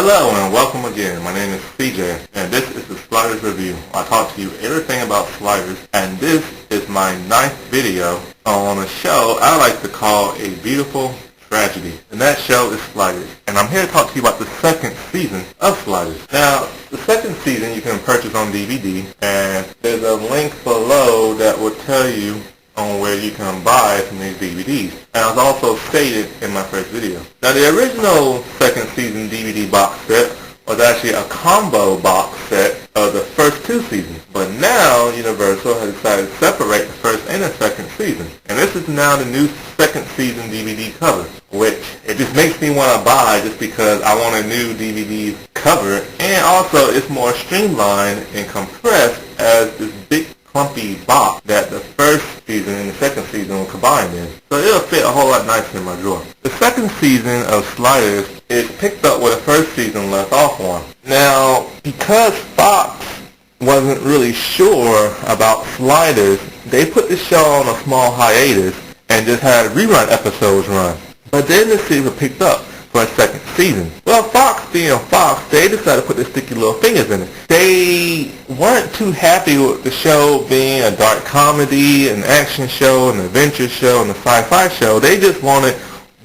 Hello and welcome again. My name is CJ and this is the Sliders Review. I talk to you everything about sliders, and this is my 9th video on a show I like to call A Beautiful Tragedy. And that show is Sliders. And I'm here to talk to you about the 2nd season of Sliders. Now, the 2nd season you can purchase on DVD, and there's a link below that will tell you on where you can buy some of these DVDs. And as also stated in my first video. Now the original 2nd season DVD box set was actually a combo box set of the first 2 seasons. But now Universal has decided to separate the first and the 2nd season. And this is now the new 2nd season DVD cover, which it just makes me want to buy just because I want a new DVD cover. And also it's more streamlined and compressed as this big clumpy box that the first season and the 2nd season will combine in. So it'll fit a whole lot nicer in my drawer. The 2nd season of Sliders is picked up where the first season left off on. Now, because Fox wasn't really sure about Sliders, they put the show on a small hiatus and just had rerun episodes run. But then the series was picked up for a 2nd season. Well, Fox being Fox, they decided to put their sticky little fingers in it. They weren't too happy with the show being a dark comedy, an action show, an adventure show, and a sci-fi show. They just wanted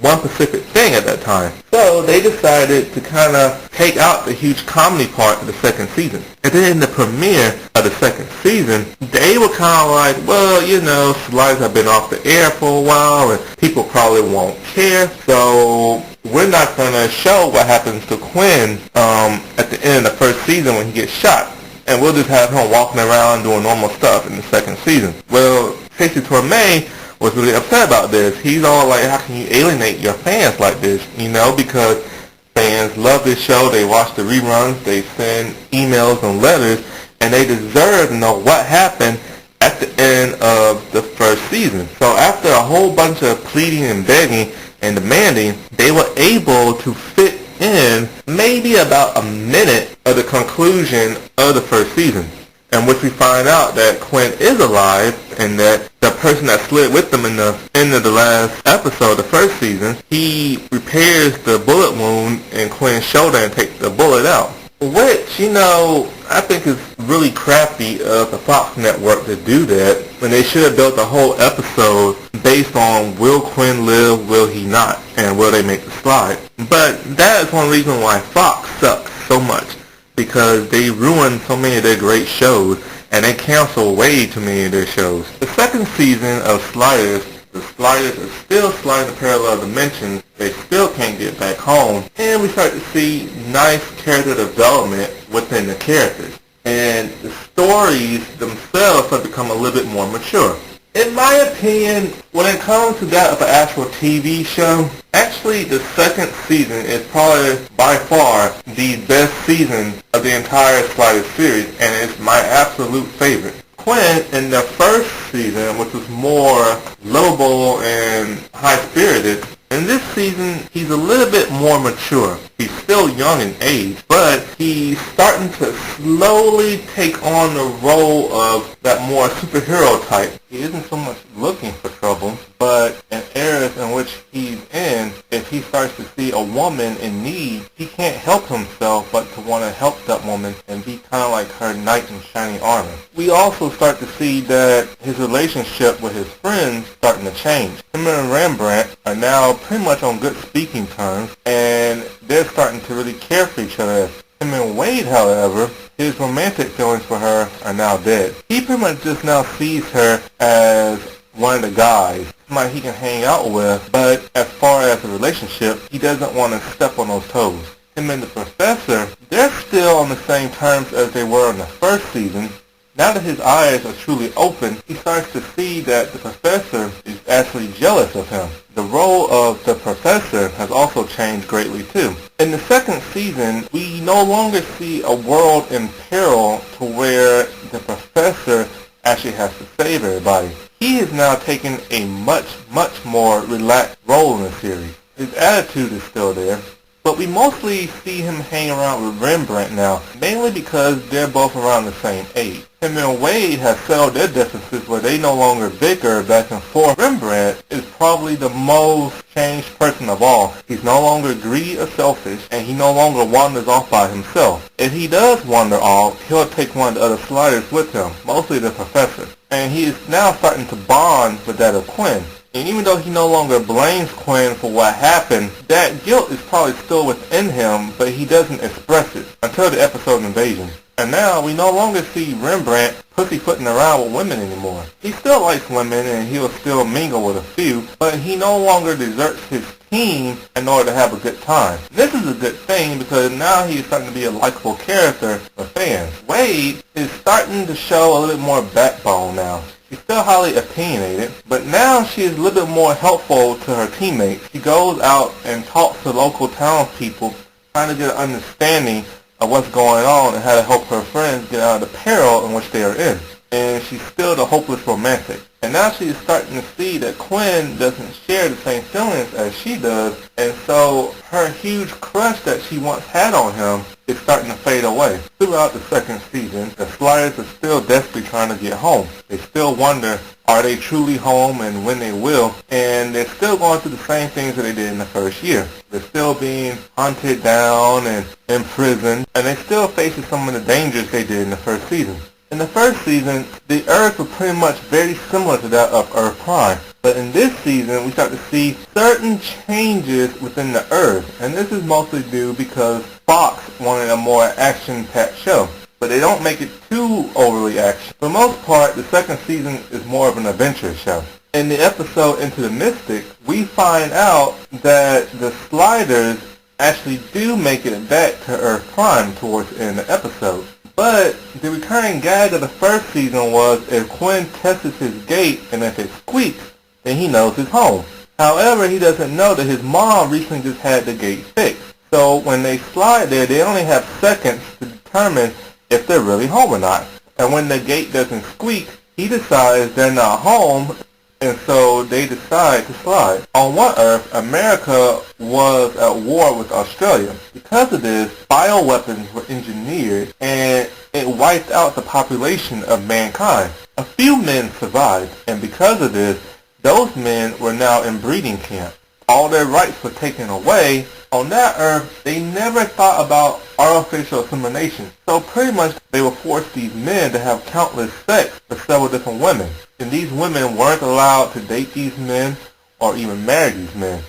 one specific thing at that time. So they decided to kind of take out the huge comedy part of the 2nd season. And then in the premiere of the 2nd season, they were kind of like, well, Sliders have been off the air for a while and people probably won't care. So we're not going to show what happens to Quinn at the end of the first season when he gets shot. And we'll just have him walking around doing normal stuff in the 2nd season. Well, Stacey Torme was really upset about this. He's all like, how can you alienate your fans like this? Because fans love this show. They watch the reruns. They send emails and letters. And they deserve to know what happened at the end of the first season. So after a whole bunch of pleading and begging and demanding, they were able to fit in maybe about a minute of the conclusion of the first season, in which we find out that Quinn is alive and that the person that slid with them in the end of the last episode of the first season, he repairs the bullet wound in Quinn's shoulder and takes the bullet out. Which, I think is really crafty of the Fox network to do that when they should have built a whole episode based on will Quinn live, will he not, and will they make the slide. But that is one reason why Fox sucks so much, because they ruin so many of their great shows and they cancel way too many of their shows. The 2nd season of Sliders, the Sliders are still sliding the parallel dimensions. They still can't get back home. And we start to see nice character development within the characters. And the stories themselves have become a little bit more mature. In my opinion, when it comes to that of an actual TV show, actually the 2nd season is probably by far the best season of the entire Sliders series, and it's my absolute favorite. Quinn in the first season, which was more lovable and high-spirited, in this season he's a little bit more mature. He's still young in age, but he's starting to slowly take on the role of that more superhero type. He isn't so much looking for trouble, but in areas in which he's in, if he starts to see a woman in need, he can't help himself but to want to help that woman and be kind of like her knight in shining armor. We also start to see that his relationship with his friends starting to change. Him and Rembrandt are now pretty much on good speaking terms, and they're starting to really care for each other. Him and Wade, however, his romantic feelings for her are now dead. He pretty much just now sees her as one of the guys, somebody he can hang out with, but as far as a relationship, he doesn't want to step on those toes. Him and the professor, they're still on the same terms as they were in the first season. Now that his eyes are truly open, he starts to see that the professor is actually jealous of him. The role of the professor has also changed greatly too. In the 2nd season, we no longer see a world in peril to where the professor actually has to save everybody. He is now taking a much more relaxed role in the series. His attitude is still there, but we mostly see him hang around with Rembrandt now, mainly because they're both around the same age. Him and Wade have settled their differences where they no longer bicker back and forth. Rembrandt is probably the most changed person of all. He's no longer greedy or selfish, and he no longer wanders off by himself. If he does wander off, he'll take one of the other sliders with him, mostly the professor. And he is now starting to bond with that of Quinn. And even though he no longer blames Quinn for what happened, that guilt is probably still within him, but he doesn't express it until the episode Invasion. And now we no longer see Rembrandt pussyfooting around with women anymore. He still likes women and he'll still mingle with a few, but he no longer deserts his team in order to have a good time. This is a good thing because now he's starting to be a likable character for fans. Wade is starting to show a little bit more backbone now. She's still highly opinionated, but now she is a little bit more helpful to her teammates. She goes out and talks to local townspeople, trying to get an understanding of what's going on and how to help her friends get out of the peril in which they are in. And she's still the hopeless romantic. And now she's starting to see that Quinn doesn't share the same feelings as she does, and so her huge crush that she once had on him is starting to fade away. Throughout the second season, the Sliders are still desperately trying to get home. They still wonder, are they truly home and when they will? And they're still going through the same things that they did in the first year. They're still being hunted down and imprisoned, and they're still facing some of the dangers they did in the first season. In the first season, the Earth was pretty much very similar to that of Earth Prime. But in this season, we start to see certain changes within the Earth. And this is mostly due because Fox wanted a more action-packed show. But they don't make it too overly action. For the most part, the second season is more of an adventure show. In the episode Into the Mystic, we find out that the Sliders actually do make it back to Earth Prime towards the end of the episode. But the recurring gag of the first season was if Quinn tests his gate and if it squeaks, then he knows he's home. However, he doesn't know that his mom recently just had the gate fixed. So when they slide there, they only have seconds to determine if they're really home or not. And when the gate doesn't squeak, he decides they're not home, and so they decide to slide. On one Earth, America was at war with Australia. Because of this, bioweapons were engineered and it wiped out the population of mankind. A few men survived, and because of this, those men were now in breeding camp. All their rights were taken away. On that Earth, they never thought about artificial insemination. So pretty much they would force these men to have countless sex with several different women. And these women weren't allowed to date these men or even marry these men.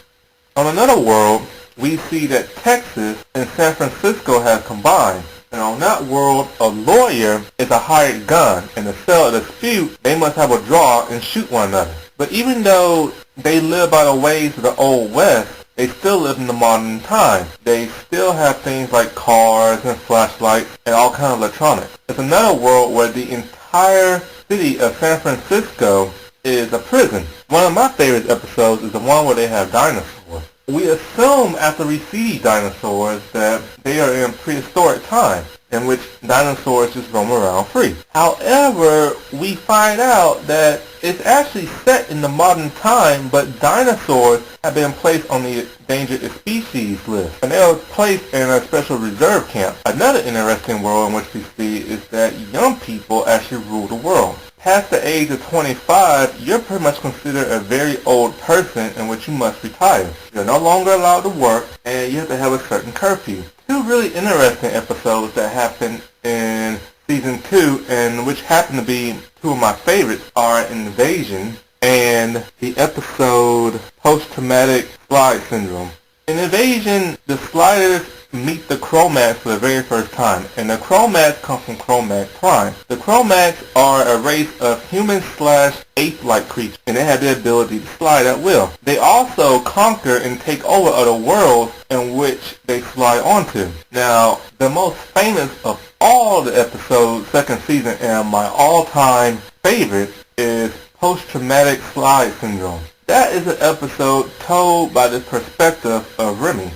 On another world, we see that Texas and San Francisco have combined. And on that world, a lawyer is a hired gun. And to settle a dispute, they must have a draw and shoot one another. But even though they live by the ways of the Old West, they still live in the modern time. They still have things like cars and flashlights and all kinds of electronics. It's another world where the entire city of San Francisco is a prison. One of my favorite episodes is the one where they have dinosaurs. We assume after we see dinosaurs that they are in prehistoric time, in which dinosaurs just roam around free. However, we find out that it's actually set in the modern time, but dinosaurs have been placed on the endangered species list, and they were placed in a special reserve camp. Another interesting world in which we see is that young people actually rule the world. Past the age of 25, you're pretty much considered a very old person in which you must retire. You're no longer allowed to work, and you have to have a certain curfew. Two really interesting episodes that happened in Season 2, and which happen to be two of my favorites, are Invasion and the episode Post-Traumatic Slide Syndrome. In Invasion, the Sliders meet the Chromats for the very first time, and the Chromats come from Chromat Prime. The Chromats are a race of human/ape-like creatures, and they have the ability to slide at will. They also conquer and take over other worlds in which they slide onto. Now, the most famous of all the episodes, second season, and my all-time favorite is Post-Traumatic Slide Syndrome. That is an episode told by the perspective of Remy.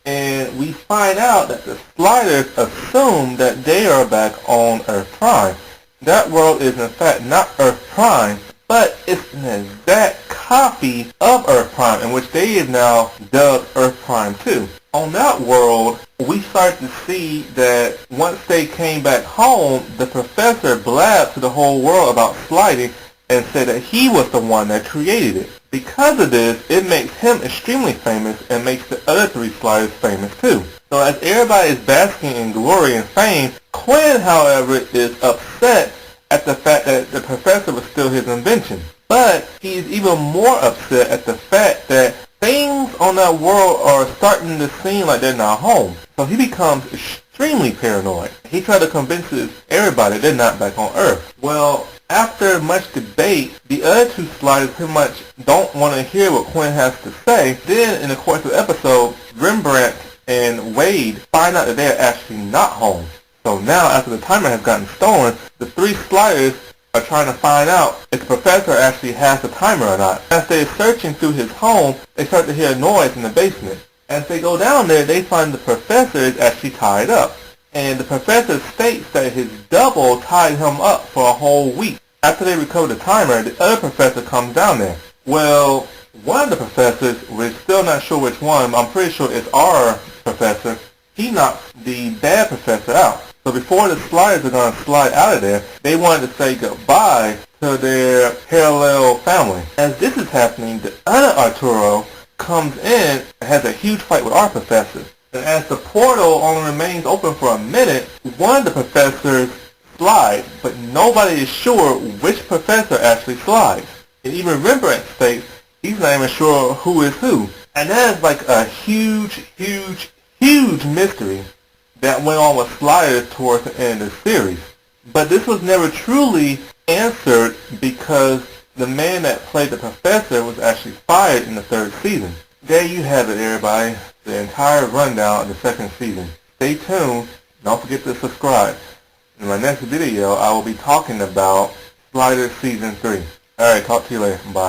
And we find out that the Sliders assume that they are back on Earth Prime. That world is in fact not Earth Prime, but it's an exact copy of Earth Prime, in which they have now dubbed Earth Prime 2. On that world, we start to see that once they came back home, the professor blabbed to the whole world about sliding and said that he was the one that created it. Because of this, it makes him extremely famous and makes the other three sliders famous too. So as everybody is basking in glory and fame, Quinn, however, is upset at the fact that the professor was still his invention. But he is even more upset at the fact that things on that world are starting to seem like they're not home. So he becomes extremely paranoid. He tried to convince everybody they're not back on Earth. Well, after much debate, the other two sliders pretty much don't want to hear what Quinn has to say. Then, in the course of the episode, Rembrandt and Wade find out that they are actually not home. So now, after the timer has gotten stolen, the three sliders are trying to find out if the professor actually has the timer or not. As they're searching through his home, they start to hear a noise in the basement. As they go down there, they find the professor is actually tied up. And the professor states that his double tied him up for a whole week. After they recover the timer, the other professor comes down there. Well, one of the professors, we're still not sure which one, I'm pretty sure it's our professor, he knocks the bad professor out. So before the sliders are going to slide out of there, they wanted to say goodbye to their parallel family. As this is happening, the other Arturo comes in and has a huge fight with our professor. And as the portal only remains open for a minute, one of the professors slides, but nobody is sure which professor actually slides. And even Rembrandt states he's not even sure who is who. And that is like a huge mystery that went on with sliders towards the end of the series. But this was never truly answered because the man that played the professor was actually fired in the third season. There you have it, everybody. The entire rundown of the second season. Stay tuned. Don't forget to subscribe. In my next video, I will be talking about Sliders Season 3. Alright, talk to you later. Bye.